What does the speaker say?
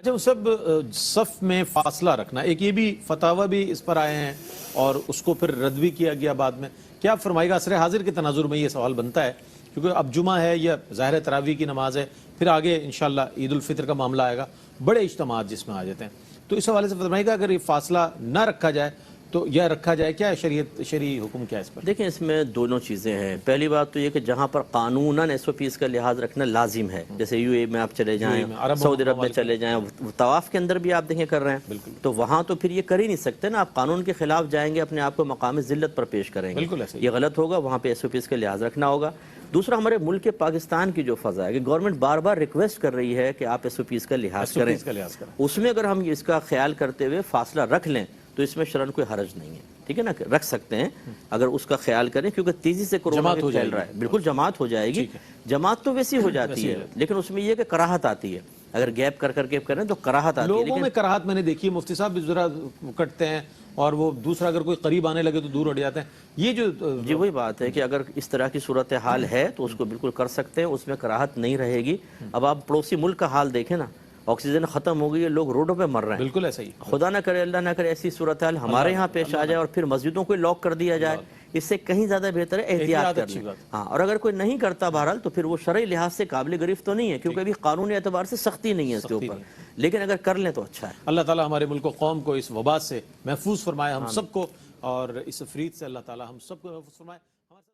اچھا وہ سب صف میں فاصلہ رکھنا، ایک یہ بھی فتاوی بھی اس پر آئے ہیں اور اس کو پھر رد بھی کیا گیا بعد میں. کیا فرمائے گا؟ عصر حاضر کے تناظر میں یہ سوال بنتا ہے کیونکہ اب جمعہ ہے یا ظاہر تراویح کی نماز ہے، پھر آگے انشاءاللہ عید الفطر کا معاملہ آئے گا، بڑے اجتماعات جس میں آ جاتے ہیں. تو اس حوالے سے فرمائے گا اگر یہ فاصلہ نہ رکھا جائے تو یا رکھا جائے، کیا شرعی حکم کیا ہے اس پر؟ دیکھیں اس میں دونوں چیزیں ہیں. پہلی بات تو یہ کہ جہاں پر قانوناً SOPs کا لحاظ رکھنا لازم ہے، جیسے UAE میں آپ چلے جائیں، سعودی عرب میں چلے جائیں، طواف کے اندر بھی آپ دیکھیں کر رہے ہیں، تو وہاں تو پھر یہ کر ہی نہیں سکتے نا. آپ قانون کے خلاف جائیں گے، اپنے آپ کو مقام ذلت پر پیش کریں گے، یہ غلط ہوگا. وہاں پہ SOPs کا لحاظ رکھنا ہوگا. دوسرا ہمارے ملک پاکستان کی جو فضا ہے کہ گورنمنٹ بار بار ریکویسٹ کر رہی ہے کہ آپ SOPs کا لحاظ کریں، اس میں اگر ہم اس کا خیال کرتے ہوئے فاصلہ رکھ لیں تو اس میں شرعاً کوئی حرج نہیں ہے. ٹھیک ہے نا، رکھ سکتے ہیں اگر اس کا خیال کریں، کیونکہ تیزی سے کورونا پھیل رہا ہے. بالکل جماعت ہو جائے گی، جماعت تو ویسی ہو جاتی ہے، لیکن اس میں یہ کہ کراہت آتی ہے. اگر گیپ کر کے کریں تو کراہت آتی ہے. لوگوں میں کراہت میں نے دیکھی ہے، مفتی صاحب بھی ذرا کٹتے ہیں اور وہ دوسرا اگر کوئی قریب آنے لگے تو دور ہٹ جاتے ہیں. یہ جو جی وہی بات ہے کہ اگر اس طرح کی صورتحال ہے تو اس کو بالکل کر سکتے ہیں، اس میں کراہت نہیں رہے گی. اب آپ پڑوسی ملک کا حال دیکھیں نا، آکسیجن ختم ہو گئی ہے، لوگ روڈوں پہ مر رہے ہیں. بالکل ایسا ہی، خدا نہ کرے اللہ نہ کرے ایسی صورتحال ہمارے یہاں پیش آ جائے اور پھر مسجدوں کو لاک کر دیا جائے. اس سے کہیں زیادہ بہتر ہے احتیاط کرنا. ہاں، اور اگر کوئی نہیں کرتا بہرحال تو پھر وہ شرعی لحاظ سے قابل گرفت تو نہیں ہے، کیونکہ ابھی قانونی اعتبار سے سختی نہیں ہے اس کے اوپر، لیکن اگر کر لیں تو اچھا ہے. اللہ تعالیٰ ہمارے ملک و قوم کو اس وبا سے محفوظ فرمائے، ہم سب کو، اور اس افریت سے اللہ تعالیٰ ہم سب کو محفوظ فرمائے.